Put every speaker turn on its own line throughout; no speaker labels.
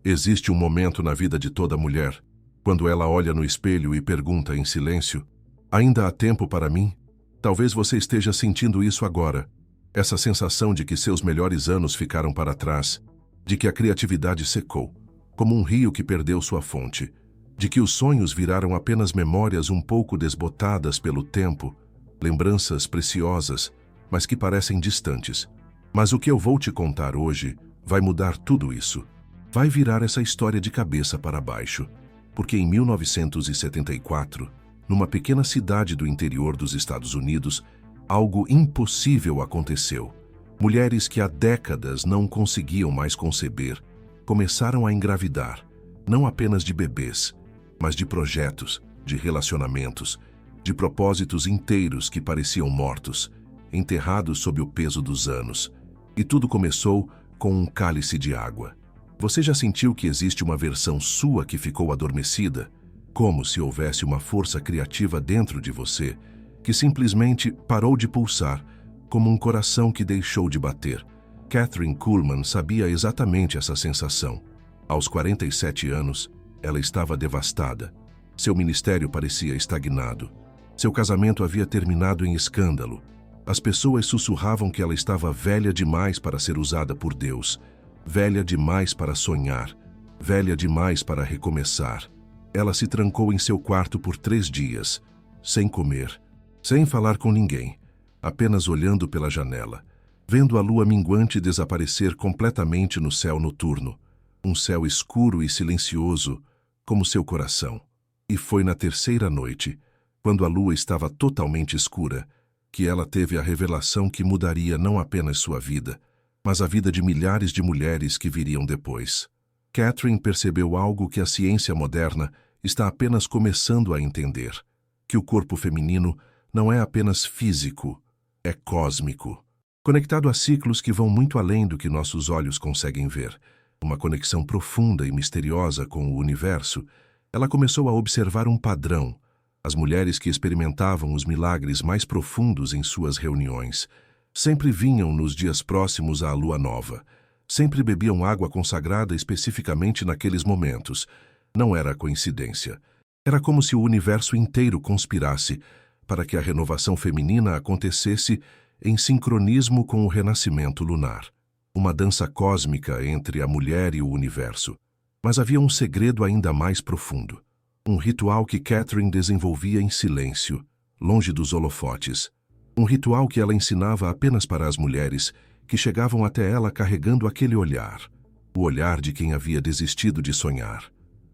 Existe um momento na vida de toda mulher, quando ela olha no espelho e pergunta em silêncio: ainda há tempo para mim? Talvez você esteja sentindo isso agora. Essa sensação de que seus melhores anos ficaram para trás, de que a criatividade secou, como um rio que perdeu sua fonte, de que os sonhos viraram apenas memórias um pouco desbotadas pelo tempo, lembranças preciosas, mas que parecem distantes. Mas o que eu vou te contar hoje vai mudar tudo isso. Vai virar essa história de cabeça para baixo, porque em 1974, numa pequena cidade do interior dos Estados Unidos, algo impossível aconteceu. Mulheres que há décadas não conseguiam mais conceber, começaram a engravidar, não apenas de bebês, mas de projetos, de relacionamentos, de propósitos inteiros que pareciam mortos, enterrados sob o peso dos anos. E tudo começou com um cálice de água. Você já sentiu que existe uma versão sua que ficou adormecida? Como se houvesse uma força criativa dentro de você, que simplesmente parou de pulsar, como um coração que deixou de bater. Kathryn Kuhlman sabia exatamente essa sensação. Aos 47 anos, ela estava devastada. Seu ministério parecia estagnado. Seu casamento havia terminado em escândalo. As pessoas sussurravam que ela estava velha demais para ser usada por Deus, velha demais para sonhar, velha demais para recomeçar. Ela se trancou em seu quarto por 3 dias, sem comer, sem falar com ninguém, apenas olhando pela janela, vendo a lua minguante desaparecer completamente no céu noturno, um céu escuro e silencioso, como seu coração. E foi na 3ª noite, quando a lua estava totalmente escura, que ela teve a revelação que mudaria não apenas sua vida, mas a vida de milhares de mulheres que viriam depois. Kathryn percebeu algo que a ciência moderna está apenas começando a entender, que o corpo feminino não é apenas físico, é cósmico, conectado a ciclos que vão muito além do que nossos olhos conseguem ver. Uma conexão profunda e misteriosa com o universo. Ela começou a observar um padrão. As mulheres que experimentavam os milagres mais profundos em suas reuniões sempre vinham nos dias próximos à lua nova. Sempre bebiam água consagrada especificamente naqueles momentos. Não era coincidência. Era como se o universo inteiro conspirasse para que a renovação feminina acontecesse em sincronismo com o renascimento lunar. Uma dança cósmica entre a mulher e o universo. Mas havia um segredo ainda mais profundo. Um ritual que Kathryn desenvolvia em silêncio, longe dos holofotes. Um ritual que ela ensinava apenas para as mulheres que chegavam até ela carregando aquele olhar. O olhar de quem havia desistido de sonhar.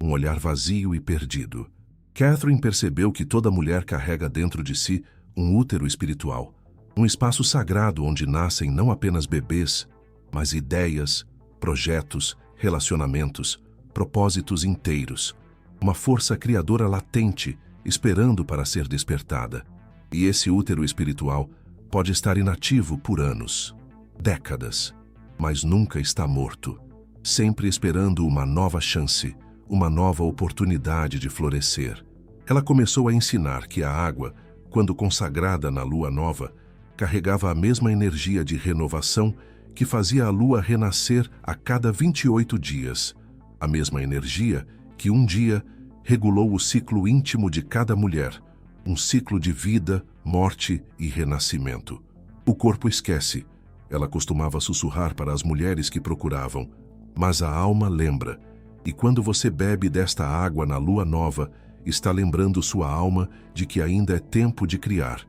Um olhar vazio e perdido. Kathryn percebeu que toda mulher carrega dentro de si um útero espiritual. Um espaço sagrado onde nascem não apenas bebês, mas ideias, projetos, relacionamentos, propósitos inteiros. Uma força criadora latente, esperando para ser despertada. E esse útero espiritual pode estar inativo por anos, décadas, mas nunca está morto, sempre esperando uma nova chance, uma nova oportunidade de florescer. Ela começou a ensinar que a água, quando consagrada na lua nova, carregava a mesma energia de renovação que fazia a lua renascer a cada 28 dias, a mesma energia que um dia regulou o ciclo íntimo de cada mulher, um ciclo de vida, morte e renascimento. O corpo esquece, ela costumava sussurrar para as mulheres que procuravam, mas a alma lembra, e quando você bebe desta água na lua nova, está lembrando sua alma de que ainda é tempo de criar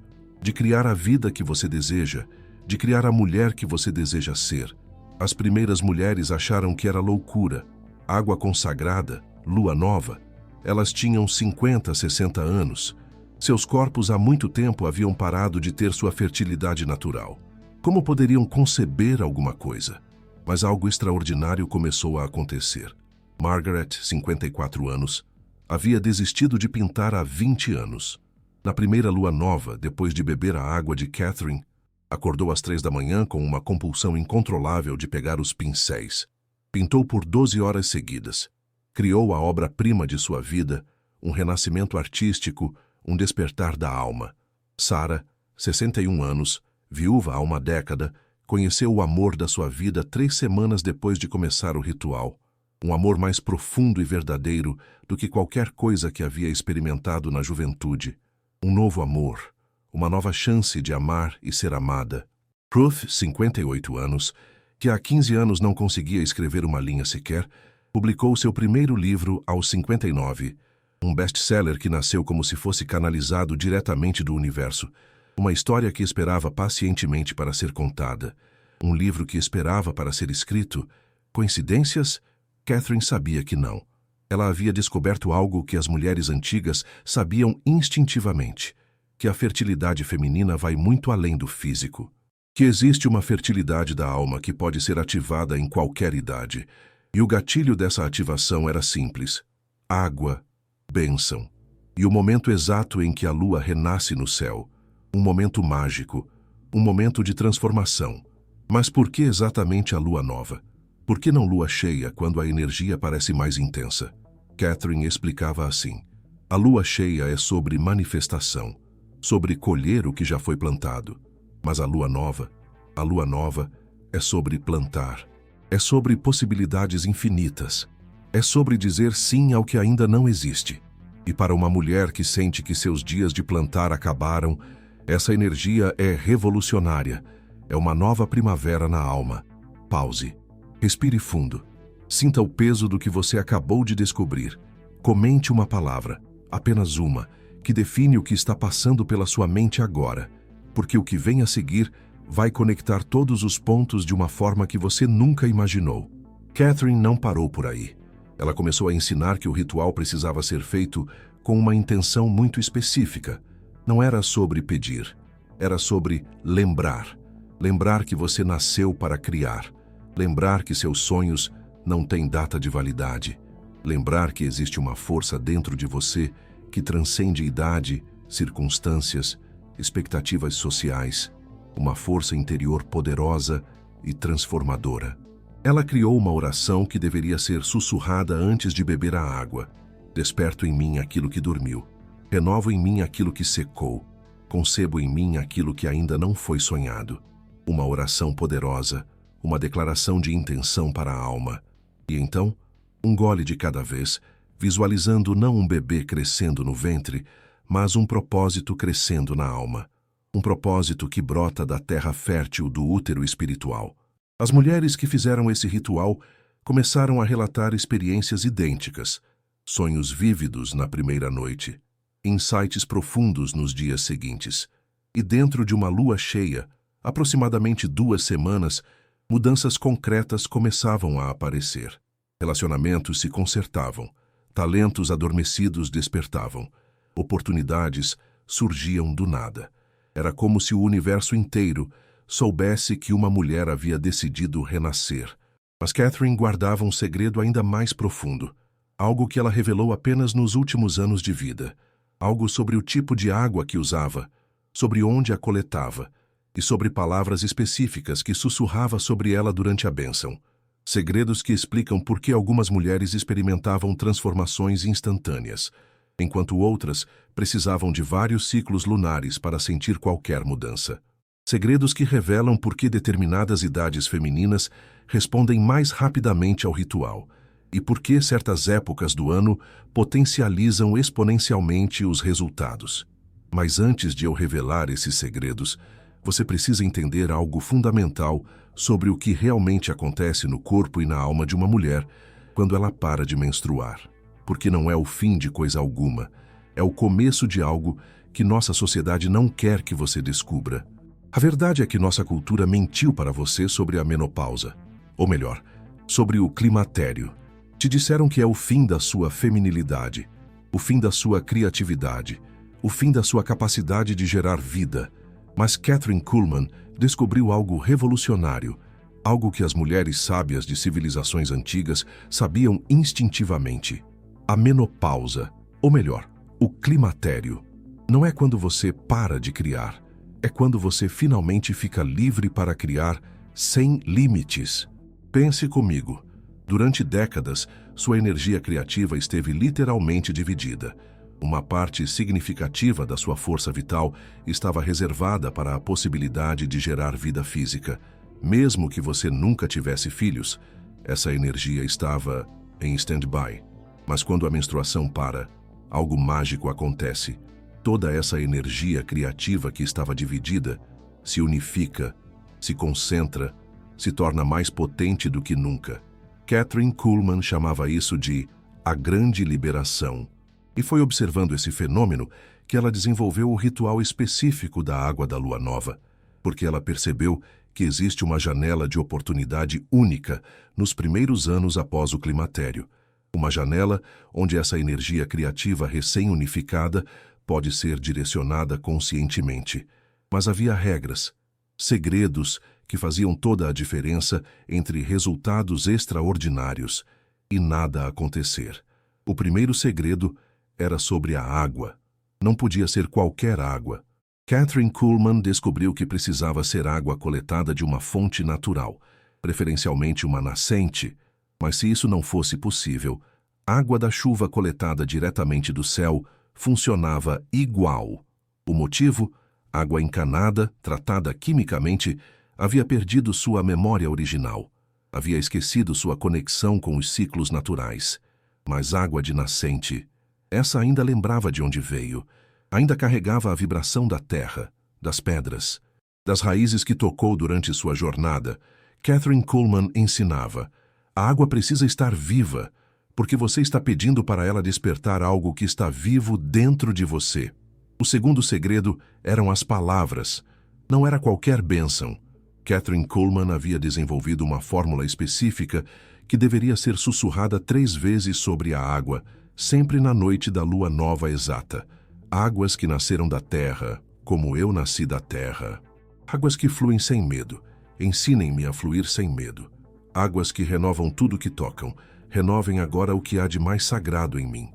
a vida que você deseja, de criar a mulher que você deseja ser. As primeiras mulheres acharam que era loucura. Água consagrada, lua nova. Elas tinham 50, 60 anos. Seus corpos há muito tempo haviam parado de ter sua fertilidade natural. Como poderiam conceber alguma coisa? Mas algo extraordinário começou a acontecer. Margaret, 54 anos, havia desistido de pintar há 20 anos. Na primeira lua nova, depois de beber a água de Kathryn, acordou às 3 da manhã com uma compulsão incontrolável de pegar os pincéis. Pintou por 12 horas seguidas. Criou a obra-prima de sua vida, um renascimento artístico, um despertar da alma. Sarah, 61 anos, viúva há uma década, conheceu o amor da sua vida 3 semanas depois de começar o ritual. Um amor mais profundo e verdadeiro do que qualquer coisa que havia experimentado na juventude. Um novo amor, uma nova chance de amar e ser amada. Ruth, 58 anos, que há 15 anos não conseguia escrever uma linha sequer, publicou seu primeiro livro aos 59, um best-seller que nasceu como se fosse canalizado diretamente do universo, uma história que esperava pacientemente para ser contada, um livro que esperava para ser escrito. Coincidências? Catherine sabia que não. Ela havia descoberto algo que as mulheres antigas sabiam instintivamente, que a fertilidade feminina vai muito além do físico, que existe uma fertilidade da alma que pode ser ativada em qualquer idade, e o gatilho dessa ativação era simples: água, bênção, e o momento exato em que a lua renasce no céu, um momento mágico, um momento de transformação. Mas por que exatamente a lua nova? Por que não lua cheia quando a energia parece mais intensa? Catherine explicava assim: a lua cheia é sobre manifestação, sobre colher o que já foi plantado. Mas a lua nova é sobre plantar. É sobre possibilidades infinitas. É sobre dizer sim ao que ainda não existe. E para uma mulher que sente que seus dias de plantar acabaram, essa energia é revolucionária. É uma nova primavera na alma. Pause. Respire fundo. Sinta o peso do que você acabou de descobrir. Comente uma palavra, apenas uma, que define o que está passando pela sua mente agora, porque o que vem a seguir vai conectar todos os pontos de uma forma que você nunca imaginou. Catherine não parou por aí. Ela começou a ensinar que o ritual precisava ser feito com uma intenção muito específica. Não era sobre pedir, era sobre lembrar. Lembrar que você nasceu para criar. Lembrar que seus sonhos não têm data de validade. Lembrar que existe uma força dentro de você que transcende idade, circunstâncias, expectativas sociais, uma força interior poderosa e transformadora. Ela criou uma oração que deveria ser sussurrada antes de beber a água. Desperto em mim aquilo que dormiu. Renovo em mim aquilo que secou. Concebo em mim aquilo que ainda não foi sonhado. Uma oração poderosa, uma declaração de intenção para a alma. E então, um gole de cada vez, visualizando não um bebê crescendo no ventre, mas um propósito crescendo na alma. Um propósito que brota da terra fértil do útero espiritual. As mulheres que fizeram esse ritual começaram a relatar experiências idênticas, sonhos vívidos na primeira noite, insights profundos nos dias seguintes. E dentro de uma lua cheia, aproximadamente 2 semanas, mudanças concretas começavam a aparecer. Relacionamentos se consertavam, talentos adormecidos despertavam, oportunidades surgiam do nada. Era como se o universo inteiro soubesse que uma mulher havia decidido renascer. Mas Catherine guardava um segredo ainda mais profundo, algo que ela revelou apenas nos últimos anos de vida, algo sobre o tipo de água que usava, sobre onde a coletava, e sobre palavras específicas que sussurrava sobre ela durante a bênção. Segredos que explicam por que algumas mulheres experimentavam transformações instantâneas, enquanto outras precisavam de vários ciclos lunares para sentir qualquer mudança. Segredos que revelam por que determinadas idades femininas respondem mais rapidamente ao ritual e por que certas épocas do ano potencializam exponencialmente os resultados. Mas antes de eu revelar esses segredos, você precisa entender algo fundamental sobre o que realmente acontece no corpo e na alma de uma mulher quando ela para de menstruar. Porque não é o fim de coisa alguma, é o começo de algo que nossa sociedade não quer que você descubra. A verdade é que nossa cultura mentiu para você sobre a menopausa, ou melhor, sobre o climatério. Te disseram que é o fim da sua feminilidade, o fim da sua criatividade, o fim da sua capacidade de gerar vida. Mas Kathryn Kuhlman descobriu algo revolucionário, algo que as mulheres sábias de civilizações antigas sabiam instintivamente. A menopausa, ou melhor, o climatério, não é quando você para de criar, é quando você finalmente fica livre para criar sem limites. Pense comigo, durante décadas, sua energia criativa esteve literalmente dividida. Uma parte significativa da sua força vital estava reservada para a possibilidade de gerar vida física. Mesmo que você nunca tivesse filhos, essa energia estava em stand-by. Mas quando a menstruação para, algo mágico acontece. Toda essa energia criativa que estava dividida se unifica, se concentra, se torna mais potente do que nunca. Kathryn Kuhlman chamava isso de a grande liberação. E foi observando esse fenômeno que ela desenvolveu o ritual específico da água da lua nova, porque ela percebeu que existe uma janela de oportunidade única nos primeiros anos após o climatério. Uma janela onde essa energia criativa recém-unificada pode ser direcionada conscientemente. Mas havia regras, segredos que faziam toda a diferença entre resultados extraordinários e nada acontecer. O primeiro segredo era sobre a água. Não podia ser qualquer água. Kathryn Kuhlman descobriu que precisava ser água coletada de uma fonte natural, preferencialmente uma nascente, mas se isso não fosse possível, água da chuva coletada diretamente do céu funcionava igual. O motivo? Água encanada, tratada quimicamente, havia perdido sua memória original. Havia esquecido sua conexão com os ciclos naturais. Mas água de nascente, essa ainda lembrava de onde veio. Ainda carregava a vibração da terra, das pedras, das raízes que tocou durante sua jornada. Kathryn Kuhlman ensinava: a água precisa estar viva, porque você está pedindo para ela despertar algo que está vivo dentro de você. O segundo segredo eram as palavras. Não era qualquer bênção. Kathryn Kuhlman havia desenvolvido uma fórmula específica que deveria ser sussurrada 3 vezes sobre a água, sempre na noite da lua nova exata. Águas que nasceram da terra, como eu nasci da terra. Águas que fluem sem medo. Ensinem-me a fluir sem medo. Águas que renovam tudo que tocam. Renovem agora o que há de mais sagrado em mim.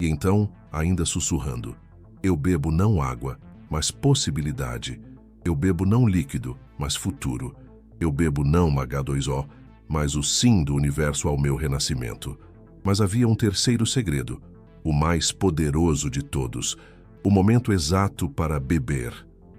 E então, ainda sussurrando: eu bebo não água, mas possibilidade. Eu bebo não líquido, mas futuro. Eu bebo não H2O, mas o sim do universo ao meu renascimento. Mas havia um terceiro segredo, o mais poderoso de todos. O momento exato para beber.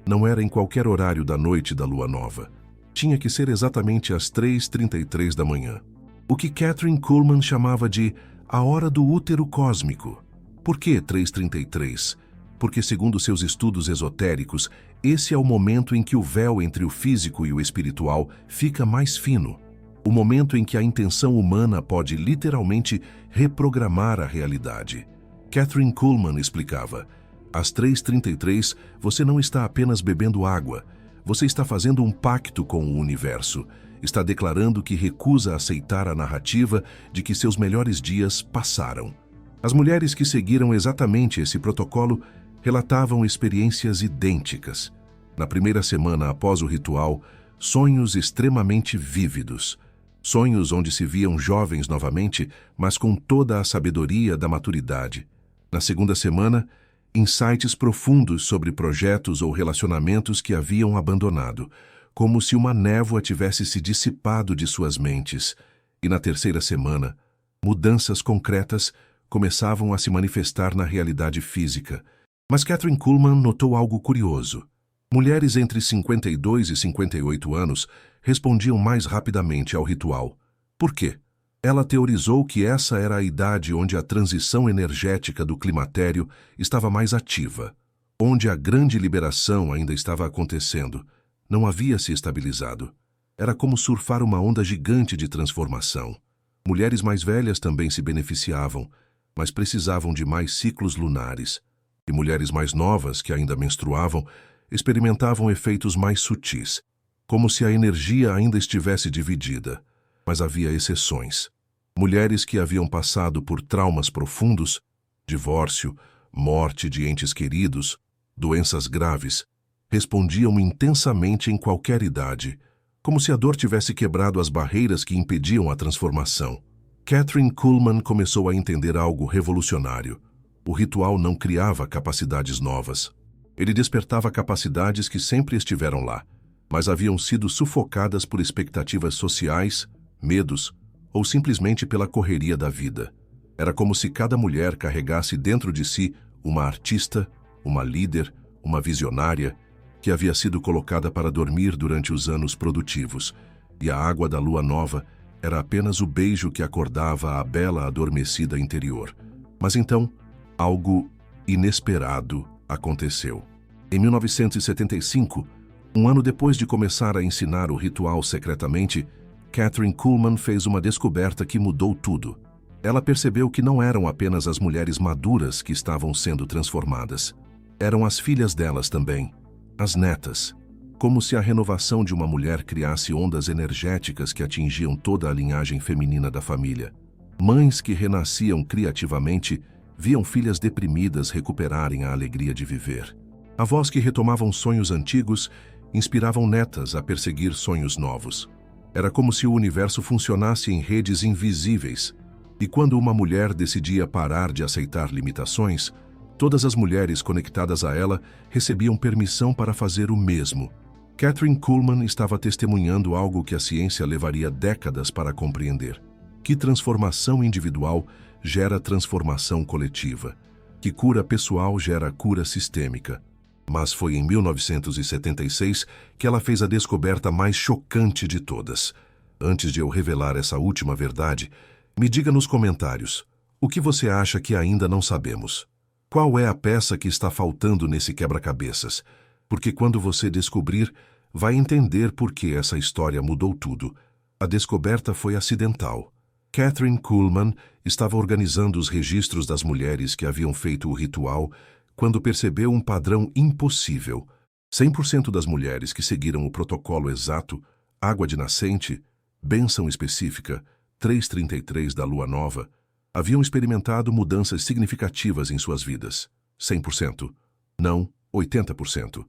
Não era em qualquer horário da noite da lua nova. Tinha que ser exatamente às 3h33 da manhã. O que Kathryn Kuhlman chamava de a hora do útero cósmico. Por que 3h33? Porque, segundo seus estudos esotéricos, esse é o momento em que o véu entre o físico e o espiritual fica mais fino. O momento em que a intenção humana pode literalmente reprogramar a realidade. Kathryn Kuhlman explicava: às 3h33, você não está apenas bebendo água, você está fazendo um pacto com o universo. Está declarando que recusa aceitar a narrativa de que seus melhores dias passaram. As mulheres que seguiram exatamente esse protocolo relatavam experiências idênticas. Na primeira semana após o ritual, sonhos extremamente vívidos. Sonhos onde se viam jovens novamente, mas com toda a sabedoria da maturidade. Na segunda semana, insights profundos sobre projetos ou relacionamentos que haviam abandonado, como se uma névoa tivesse se dissipado de suas mentes. E na terceira semana, mudanças concretas começavam a se manifestar na realidade física. Mas Kathryn Kuhlman notou algo curioso. Mulheres entre 52 e 58 anos respondiam mais rapidamente ao ritual. Por quê? Ela teorizou que essa era a idade onde a transição energética do climatério estava mais ativa, onde a grande liberação ainda estava acontecendo. Não havia se estabilizado. Era como surfar uma onda gigante de transformação. Mulheres mais velhas também se beneficiavam, mas precisavam de mais ciclos lunares. E mulheres mais novas, que ainda menstruavam, experimentavam efeitos mais sutis, como se a energia ainda estivesse dividida. Mas havia exceções. Mulheres que haviam passado por traumas profundos, divórcio, morte de entes queridos, doenças graves, respondiam intensamente em qualquer idade, como se a dor tivesse quebrado as barreiras que impediam a transformação. Kathryn Kuhlman começou a entender algo revolucionário. O ritual não criava capacidades novas. Ele despertava capacidades que sempre estiveram lá, mas haviam sido sufocadas por expectativas sociais, medos ou simplesmente pela correria da vida. Era como se cada mulher carregasse dentro de si uma artista, uma líder, uma visionária, que havia sido colocada para dormir durante os anos produtivos, e a água da lua nova Era apenas o beijo que acordava a bela adormecida interior. Mas então, algo inesperado aconteceu. Em 1975, um ano depois de começar a ensinar o ritual secretamente, Kathryn Kuhlman fez uma descoberta que mudou tudo. Ela percebeu que não eram apenas as mulheres maduras que estavam sendo transformadas. Eram as filhas delas também, as netas. Como se a renovação de uma mulher criasse ondas energéticas que atingiam toda a linhagem feminina da família. Mães que renasciam criativamente viam filhas deprimidas recuperarem a alegria de viver. Avós que retomavam sonhos antigos inspiravam netas a perseguir sonhos novos. Era como se o universo funcionasse em redes invisíveis. E quando uma mulher decidia parar de aceitar limitações, todas as mulheres conectadas a ela recebiam permissão para fazer o mesmo. Kathryn Kuhlman estava testemunhando algo que a ciência levaria décadas para compreender. Que transformação individual gera transformação coletiva. Que cura pessoal gera cura sistêmica. Mas foi em 1976 que ela fez a descoberta mais chocante de todas. Antes de eu revelar essa última verdade, me diga nos comentários, o que você acha que ainda não sabemos? Qual é a peça que está faltando nesse quebra-cabeças? Porque quando você descobrir, vai entender por que essa história mudou tudo. A descoberta foi acidental. Kathryn Kuhlman estava organizando os registros das mulheres que haviam feito o ritual quando percebeu um padrão impossível. 100% das mulheres que seguiram o protocolo exato, água de nascente, bênção específica, 333 da lua nova, haviam experimentado mudanças significativas em suas vidas. 100%. Não 80%.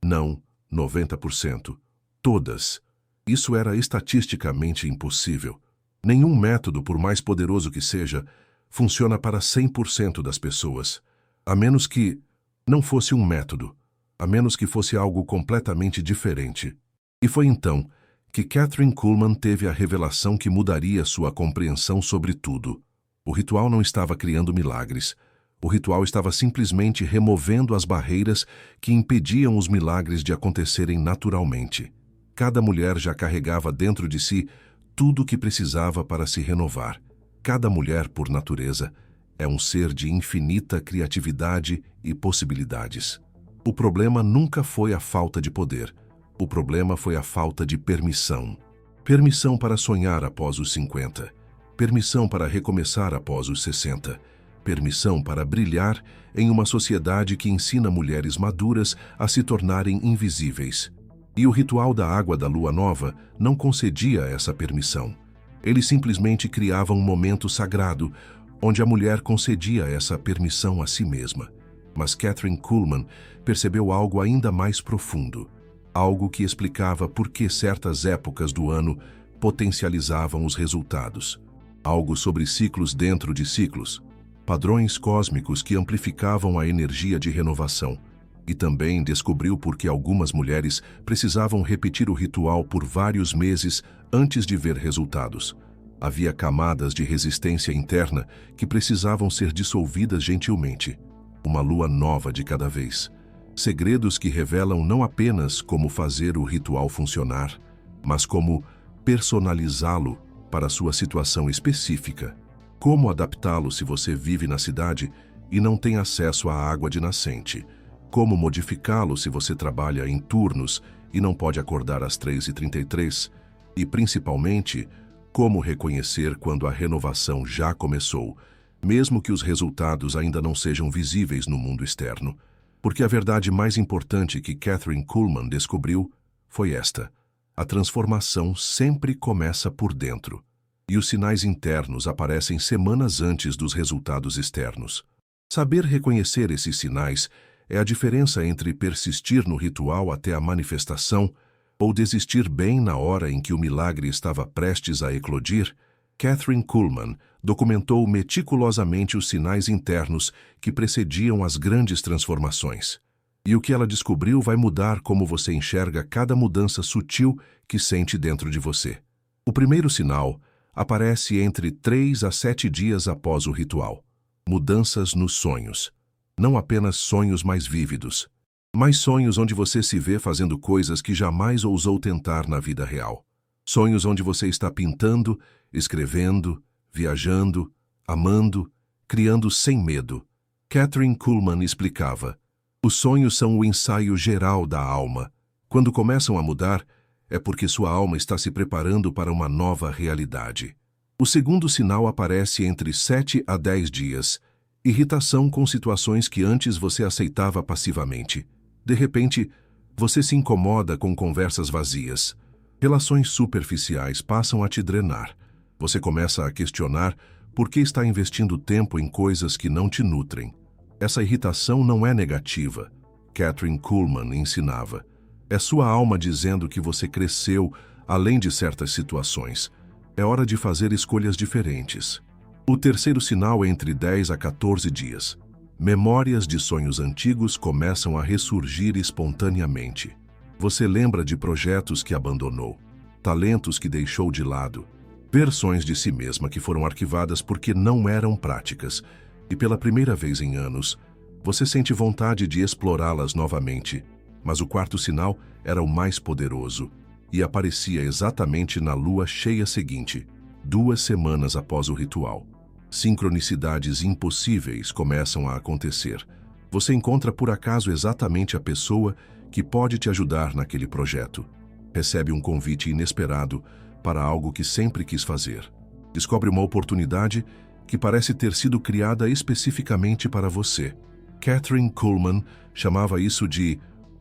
Não 90%. Todas. Isso era estatisticamente impossível. Nenhum método, por mais poderoso que seja, funciona para 100% das pessoas. A menos que não fosse um método. A menos que fosse algo completamente diferente. E foi então que Kathryn Kuhlman teve a revelação que mudaria sua compreensão sobre tudo. O ritual não estava criando milagres. O ritual estava simplesmente removendo as barreiras que impediam os milagres de acontecerem naturalmente. Cada mulher já carregava dentro de si tudo o que precisava para se renovar. Cada mulher, por natureza, é um ser de infinita criatividade e possibilidades. O problema nunca foi a falta de poder. O problema foi a falta de permissão. Permissão para sonhar após os 50. Permissão para recomeçar após os 60. Permissão para brilhar em uma sociedade que ensina mulheres maduras a se tornarem invisíveis. E o ritual da água da lua nova não concedia essa permissão. Ele simplesmente criava um momento sagrado, onde a mulher concedia essa permissão a si mesma. Mas Kathryn Kuhlman percebeu algo ainda mais profundo. Algo que explicava por que certas épocas do ano potencializavam os resultados. Algo sobre ciclos dentro de ciclos. Padrões cósmicos que amplificavam a energia de renovação. E também descobriu por que algumas mulheres precisavam repetir o ritual por vários meses antes de ver resultados. Havia camadas de resistência interna que precisavam ser dissolvidas gentilmente. Uma lua nova de cada vez. Segredos que revelam não apenas como fazer o ritual funcionar, mas como personalizá-lo para sua situação específica. Como adaptá-lo se você vive na cidade e não tem acesso à água de nascente. Como modificá-lo se você trabalha em turnos e não pode acordar às 3h33. E, principalmente, como reconhecer quando a renovação já começou, mesmo que os resultados ainda não sejam visíveis no mundo externo. Porque a verdade mais importante que Kathryn Kuhlman descobriu foi esta: a transformação sempre começa por dentro. E os sinais internos aparecem semanas antes dos resultados externos. Saber reconhecer esses sinais é a diferença entre persistir no ritual até a manifestação ou desistir bem na hora em que o milagre estava prestes a eclodir. Kathryn Kuhlman documentou meticulosamente os sinais internos que precediam as grandes transformações. E o que ela descobriu vai mudar como você enxerga cada mudança sutil que sente dentro de você. O primeiro sinal aparece entre 3 a 7 dias após o ritual. Mudanças nos sonhos. Não apenas sonhos mais vívidos, mas sonhos onde você se vê fazendo coisas que jamais ousou tentar na vida real. Sonhos onde você está pintando, escrevendo, viajando, amando, criando sem medo. Kathryn Kuhlman explicava: os sonhos são o ensaio geral da alma. Quando começam a mudar, é porque sua alma está se preparando para uma nova realidade. O segundo sinal aparece entre 7 a 10 dias. Irritação com situações que antes você aceitava passivamente. De repente, você se incomoda com conversas vazias. Relações superficiais passam a te drenar. Você começa a questionar por que está investindo tempo em coisas que não te nutrem. Essa irritação não é negativa. Kathryn Kuhlman ensinava. É sua alma dizendo que você cresceu além de certas situações. É hora de fazer escolhas diferentes. O terceiro sinal é entre 10 a 14 dias. Memórias de sonhos antigos começam a ressurgir espontaneamente. Você lembra de projetos que abandonou, talentos que deixou de lado, versões de si mesma que foram arquivadas porque não eram práticas, e pela primeira vez em anos, você sente vontade de explorá-las novamente. Mas o quarto sinal era o mais poderoso, e aparecia exatamente na lua cheia seguinte, 2 semanas após o ritual. Sincronicidades impossíveis começam a acontecer. Você encontra por acaso exatamente a pessoa que pode te ajudar naquele projeto. Recebe um convite inesperado para algo que sempre quis fazer. Descobre uma oportunidade que parece ter sido criada especificamente para você. Kathryn Kuhlman chamava isso de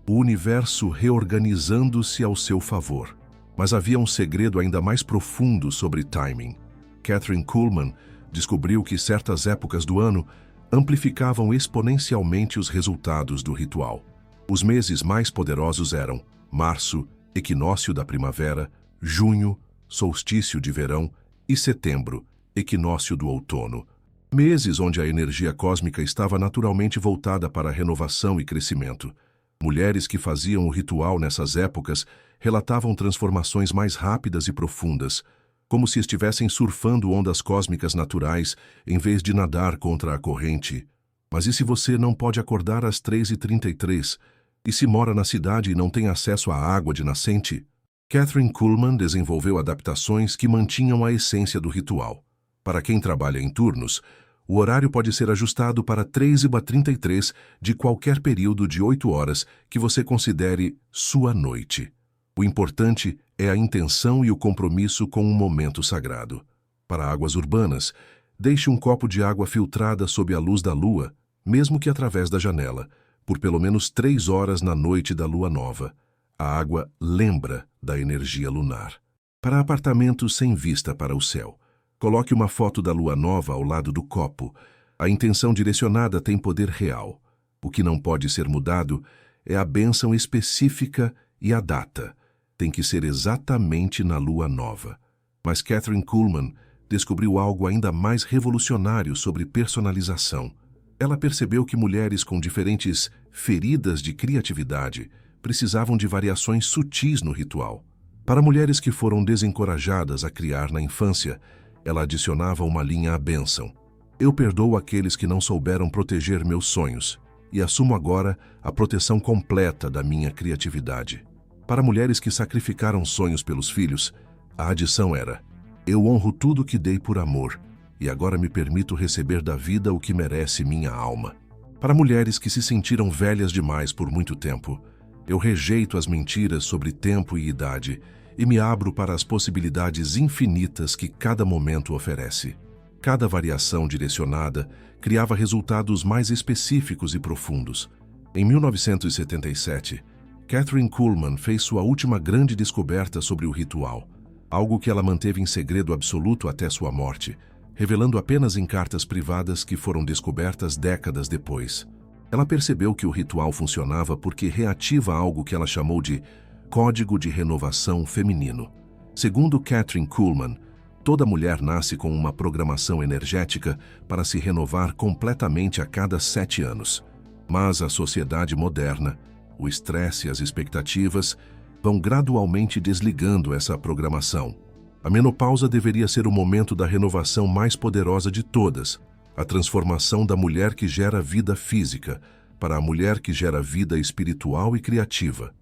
o universo reorganizando-se ao seu favor. Mas havia um segredo ainda mais profundo sobre timing. Kathryn Kuhlman descobriu que certas épocas do ano amplificavam exponencialmente os resultados do ritual. Os meses mais poderosos eram março, equinócio da primavera, junho, solstício de verão e setembro, equinócio do outono. Meses onde a energia cósmica estava naturalmente voltada para a renovação e crescimento. Mulheres que faziam o ritual nessas épocas relatavam transformações mais rápidas e profundas, como se estivessem surfando ondas cósmicas naturais em vez de nadar contra a corrente. Mas e se você não pode acordar às 3h33? E se mora na cidade e não tem acesso à água de nascente? Kathryn Kuhlman desenvolveu adaptações que mantinham a essência do ritual. Para quem trabalha em turnos, o horário pode ser ajustado para 3h33 de qualquer período de 8 horas que você considere sua noite. O importante é a intenção e o compromisso com um momento sagrado. Para águas urbanas, deixe um copo de água filtrada sob a luz da lua, mesmo que através da janela, por pelo menos 3 horas na noite da lua nova. A água lembra da energia lunar. Para apartamentos sem vista para o céu, coloque uma foto da lua nova ao lado do copo. A intenção direcionada tem poder real. O que não pode ser mudado é a bênção específica e a data. Tem que ser exatamente na lua nova. Mas Kathryn Kuhlman descobriu algo ainda mais revolucionário sobre personalização. Ela percebeu que mulheres com diferentes feridas de criatividade precisavam de variações sutis no ritual. Para mulheres que foram desencorajadas a criar na infância, ela adicionava uma linha à bênção. Eu perdoo aqueles que não souberam proteger meus sonhos e assumo agora a proteção completa da minha criatividade. Para mulheres que sacrificaram sonhos pelos filhos, a adição era: eu honro tudo que dei por amor e agora me permito receber da vida o que merece minha alma. Para mulheres que se sentiram velhas demais por muito tempo, eu rejeito as mentiras sobre tempo e idade e me abro para as possibilidades infinitas que cada momento oferece. Cada variação direcionada criava resultados mais específicos e profundos. Em 1977, Kathryn Kuhlman fez sua última grande descoberta sobre o ritual, algo que ela manteve em segredo absoluto até sua morte, revelando apenas em cartas privadas que foram descobertas décadas depois. Ela percebeu que o ritual funcionava porque reativa algo que ela chamou de código de renovação feminino. Segundo Kathryn Kuhlman, toda mulher nasce com uma programação energética para se renovar completamente a cada 7 anos. Mas a sociedade moderna, o estresse e as expectativas vão gradualmente desligando essa programação. A menopausa deveria ser o momento da renovação mais poderosa de todas, a transformação da mulher que gera vida física para a mulher que gera vida espiritual e criativa.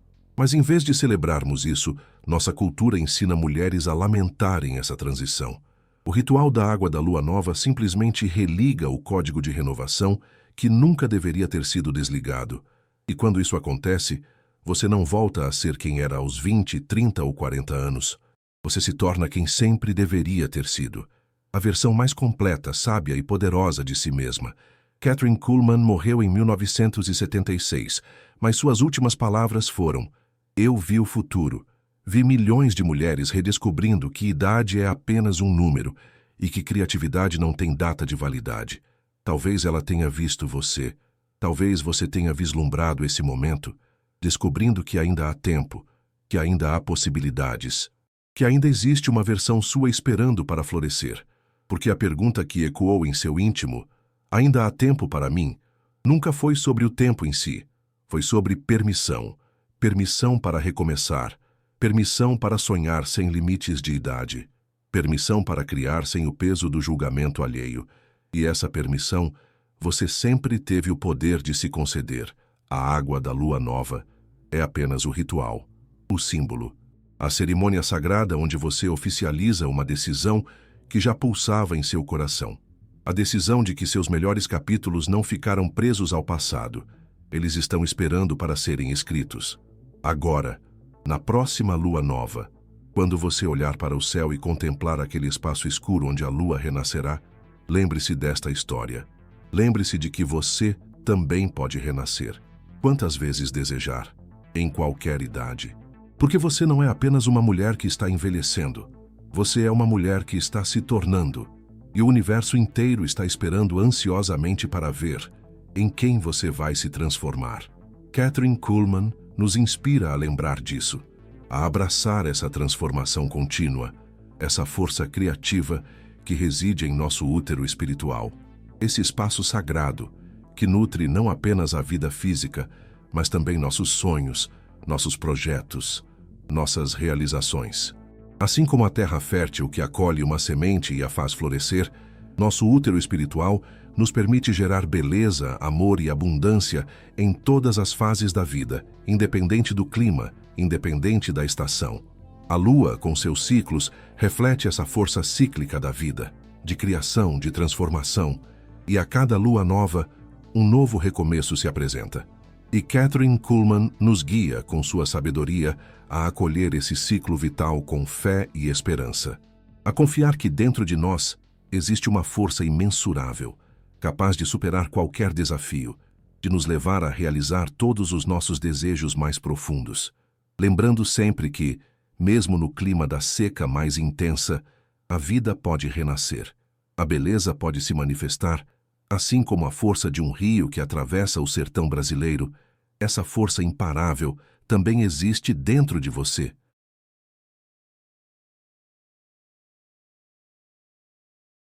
Mas em vez de celebrarmos isso, nossa cultura ensina mulheres a lamentarem essa transição. O ritual da água da lua nova simplesmente religa o código de renovação que nunca deveria ter sido desligado. E quando isso acontece, você não volta a ser quem era aos 20, 30 ou 40 anos. Você se torna quem sempre deveria ter sido. A versão mais completa, sábia e poderosa de si mesma. Kathryn Kuhlman morreu em 1976, mas suas últimas palavras foram: "Eu vi o futuro. Vi milhões de mulheres redescobrindo que idade é apenas um número e que criatividade não tem data de validade. Talvez ela tenha visto você. Talvez você tenha vislumbrado esse momento, descobrindo que ainda há tempo, que ainda há possibilidades, que ainda existe uma versão sua esperando para florescer. Porque a pergunta que ecoou em seu íntimo, ainda há tempo para mim, nunca foi sobre o tempo em si. Foi sobre permissão. Permissão para recomeçar. Permissão para sonhar sem limites de idade. Permissão para criar sem o peso do julgamento alheio. E essa permissão, você sempre teve o poder de se conceder. A água da lua nova é apenas o ritual, o símbolo. A cerimônia sagrada onde você oficializa uma decisão que já pulsava em seu coração. A decisão de que seus melhores capítulos não ficaram presos ao passado. Eles estão esperando para serem escritos. Agora, na próxima lua nova, quando você olhar para o céu e contemplar aquele espaço escuro onde a lua renascerá, lembre-se desta história. Lembre-se de que você também pode renascer. Quantas vezes desejar, em qualquer idade. Porque você não é apenas uma mulher que está envelhecendo. Você é uma mulher que está se tornando. E o universo inteiro está esperando ansiosamente para ver em quem você vai se transformar. Kathryn Kuhlman nos inspira a lembrar disso, a abraçar essa transformação contínua, essa força criativa que reside em nosso útero espiritual. Esse espaço sagrado que nutre não apenas a vida física, mas também nossos sonhos, nossos projetos, nossas realizações. Assim como a terra fértil que acolhe uma semente e a faz florescer, nosso útero espiritual nos permite gerar beleza, amor e abundância em todas as fases da vida, independente do clima, independente da estação. A lua, com seus ciclos, reflete essa força cíclica da vida, de criação, de transformação, e a cada lua nova, um novo recomeço se apresenta. E Kathryn Kuhlman nos guia, com sua sabedoria, a acolher esse ciclo vital com fé e esperança. A confiar que dentro de nós existe uma força imensurável, capaz de superar qualquer desafio, de nos levar a realizar todos os nossos desejos mais profundos. Lembrando sempre que, mesmo no clima da seca mais intensa, a vida pode renascer. A beleza pode se manifestar, assim como a força de um rio que atravessa o sertão brasileiro. Essa força imparável também existe dentro de você.